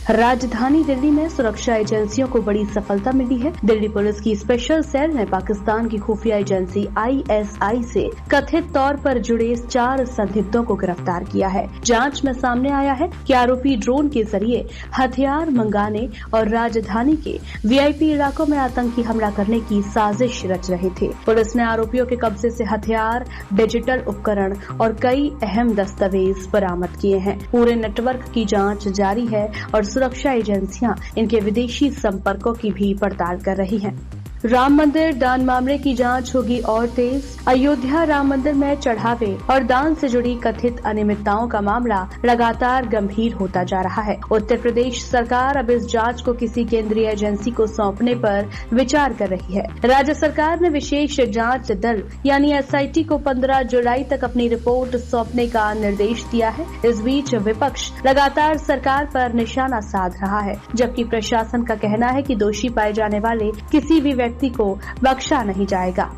राजधानी दिल्ली में सुरक्षा एजेंसियों को बड़ी सफलता मिली है। दिल्ली पुलिस की स्पेशल सेल ने पाकिस्तान की खुफिया एजेंसी ISI से कथित तौर पर जुड़े 4 संदिग्धों को गिरफ्तार किया है। जांच में सामने आया है कि आरोपी ड्रोन के जरिए हथियार मंगाने और राजधानी के VIP इलाकों में आतंकी हमला करने की साजिश रच रहे थे। पुलिस ने आरोपियों के कब्जे से हथियार, डिजिटल उपकरण और कई अहम दस्तावेज बरामद किए हैं। पूरे नेटवर्क की जांच जारी है और सुरक्षा एजेंसियां इनके विदेशी संपर्कों की भी पड़ताल कर रही हैं। राम मंदिर दान मामले की जांच होगी और तेज। अयोध्या राम मंदिर में चढ़ावे और दान से जुड़ी कथित अनियमितताओं का मामला लगातार गंभीर होता जा रहा है। उत्तर प्रदेश सरकार अब इस जांच को किसी केंद्रीय एजेंसी को सौंपने पर विचार कर रही है। राज्य सरकार ने विशेष जांच दल यानी SIT को 15 जुलाई तक अपनी रिपोर्ट सौंपने का निर्देश दिया है। इस बीच विपक्ष लगातार सरकार पर निशाना साध रहा है, जबकि प्रशासन का कहना है कि दोषी पाए जाने वाले किसी भी व्यक्ति को बख्शा नहीं जाएगा।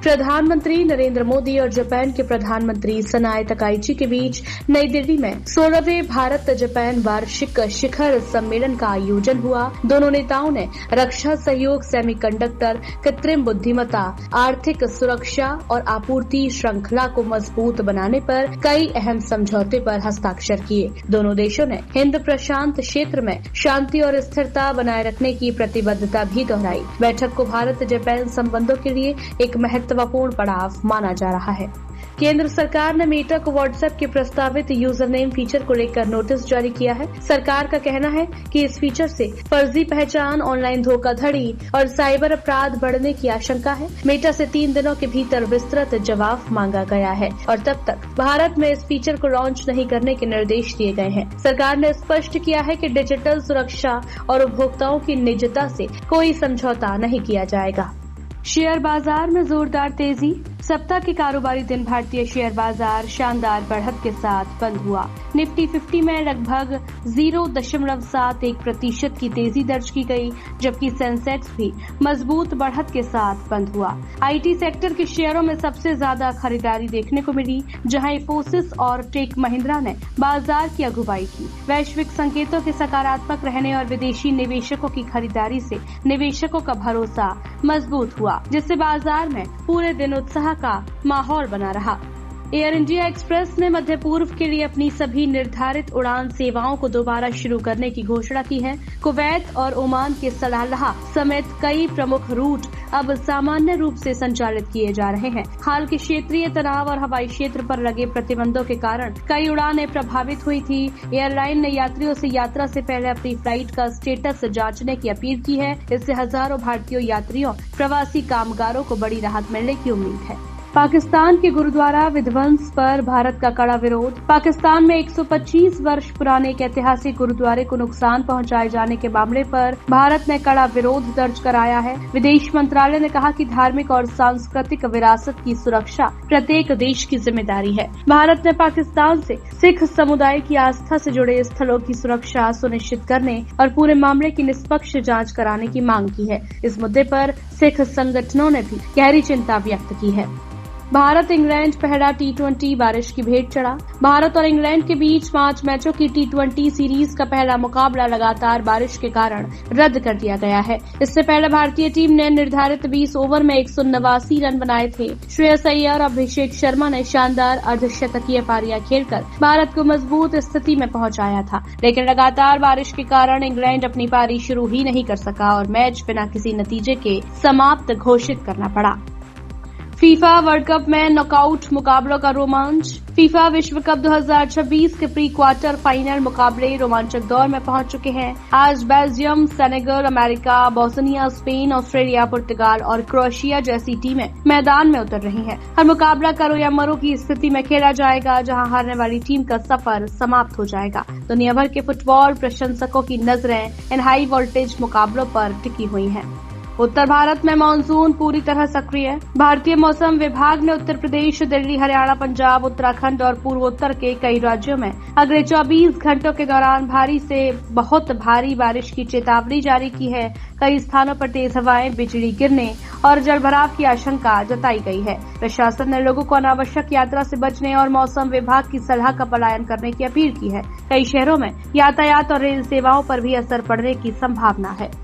प्रधानमंत्री नरेंद्र मोदी और जापान के प्रधानमंत्री सनाए तकाइची के बीच नई दिल्ली में 16वें भारत जापान वार्षिक शिखर सम्मेलन का आयोजन हुआ। दोनों नेताओं ने रक्षा सहयोग, सेमीकंडक्टर, कृत्रिम बुद्धिमत्ता, आर्थिक सुरक्षा और आपूर्ति श्रृंखला को मजबूत बनाने पर कई अहम समझौते पर हस्ताक्षर किए। दोनों देशों ने हिंद प्रशांत क्षेत्र में शांति और स्थिरता बनाए रखने की प्रतिबद्धता भी दोहराई। बैठक को भारत जापान संबंधों के लिए एक महत्वपूर्ण पड़ाव माना जा रहा है। केंद्र सरकार ने मेटा को व्हाट्सएप के प्रस्तावित यूजर नेम फीचर को लेकर नोटिस जारी किया है। सरकार का कहना है कि इस फीचर से फर्जी पहचान, ऑनलाइन धोखाधड़ी और साइबर अपराध बढ़ने की आशंका है। मेटा से 3 दिनों के भीतर विस्तृत जवाब मांगा गया है और तब तक भारत में इस फीचर को लॉन्च नहीं करने के निर्देश दिए गए हैं। सरकार ने स्पष्ट किया है कि डिजिटल सुरक्षा और उपभोक्ताओं की निजता से कोई समझौता नहीं किया जाएगा। शेयर बाजार में जोरदार तेजी। सप्ताह के कारोबारी दिन भारतीय शेयर बाजार शानदार बढ़त के साथ बंद हुआ। निफ्टी 50 में लगभग 0.71% की तेजी दर्ज की गई, जबकि सेंसेक्स भी मजबूत बढ़त के साथ बंद हुआ। IT सेक्टर के शेयरों में सबसे ज्यादा खरीदारी देखने को मिली, जहां इंफोसिस और टेक महिंद्रा ने बाजार की अगुवाई की। वैश्विक संकेतों के सकारात्मक रहने और विदेशी निवेशकों की खरीदारी से निवेशकों का भरोसा मजबूत हुआ, जिससे बाजार में पूरे दिन उत्साह का माहौल बना रहा। एयर इंडिया एक्सप्रेस ने मध्य पूर्व के लिए अपनी सभी निर्धारित उड़ान सेवाओं को दोबारा शुरू करने की घोषणा की है। कुवैत और ओमान के सलालाह समेत कई प्रमुख रूट अब सामान्य रूप से संचालित किए जा रहे हैं। हाल के क्षेत्रीय तनाव और हवाई क्षेत्र पर लगे प्रतिबंधों के कारण कई उड़ानें प्रभावित हुई थी। एयरलाइन ने यात्रियों से यात्रा से पहले अपनी फ्लाइट का स्टेटस जांचने की अपील की है। इससे हजारों भारतीय यात्रियों, प्रवासी कामगारों को बड़ी राहत मिलने की उम्मीद है। पाकिस्तान के गुरुद्वारा विध्वंस पर भारत का कड़ा विरोध। पाकिस्तान में 125 वर्ष पुराने एक ऐतिहासिक गुरुद्वारे को नुकसान पहुंचाए जाने के मामले पर भारत ने कड़ा विरोध दर्ज कराया है। विदेश मंत्रालय ने कहा कि धार्मिक और सांस्कृतिक विरासत की सुरक्षा प्रत्येक देश की जिम्मेदारी है। भारत ने पाकिस्तान से सिख समुदाय की आस्था से जुड़े स्थलों की सुरक्षा सुनिश्चित करने और पूरे मामले की निष्पक्ष जाँच कराने की मांग की है। इस मुद्दे पर सिख संगठनों ने भी गहरी चिंता व्यक्त की है। भारत इंग्लैंड पहला T20 बारिश की भेंट चढ़ा। भारत और इंग्लैंड के बीच 5 मैचों की T20 सीरीज का पहला मुकाबला लगातार बारिश के कारण रद्द कर दिया गया है। इससे पहले भारतीय टीम ने निर्धारित 20 ओवर में 189 रन बनाए थे। श्रेयस अय्यर और अभिषेक शर्मा ने शानदार अर्धशतकीय पारियां खेलकर भारत को मजबूत स्थिति में पहुंचाया था, लेकिन लगातार बारिश के कारण इंग्लैंड अपनी पारी शुरू ही नहीं कर सका और मैच बिना किसी नतीजे के समाप्त घोषित करना पड़ा। फीफा वर्ल्ड कप में नॉकआउट मुकाबलों का रोमांच। फीफा विश्व कप 2026 के प्री क्वार्टर फाइनल मुकाबले रोमांचक दौर में पहुंच चुके हैं। आज Belgium, Senegal, America, Bosnia, Spain, Australia, पुर्तगाल और क्रोएशिया जैसी टीमें मैदान में उतर रही हैं। हर मुकाबला करो या मरो की स्थिति में खेला जाएगा, जहां हारने वाली टीम का सफर समाप्त हो जाएगा। दुनिया भर के फुटबॉल प्रशंसकों की नजरें इन हाई वोल्टेज मुकाबलों पर टिकी हुई हैं। उत्तर भारत में मानसून पूरी तरह सक्रिय है। भारतीय मौसम विभाग ने उत्तर प्रदेश, दिल्ली, हरियाणा, पंजाब, उत्तराखंड और पूर्वोत्तर के कई राज्यों में अगले 24 घंटों के दौरान भारी से बहुत भारी बारिश की चेतावनी जारी की है। कई स्थानों पर तेज हवाएं, बिजली गिरने और जलभराव की आशंका जताई गई है। प्रशासन ने लोगों को अनावश्यक यात्रा से बचने और मौसम विभाग की सलाह का पलायन करने की अपील की है। कई शहरों में यातायात और रेल सेवाओं पर भी असर पड़ने की संभावना है।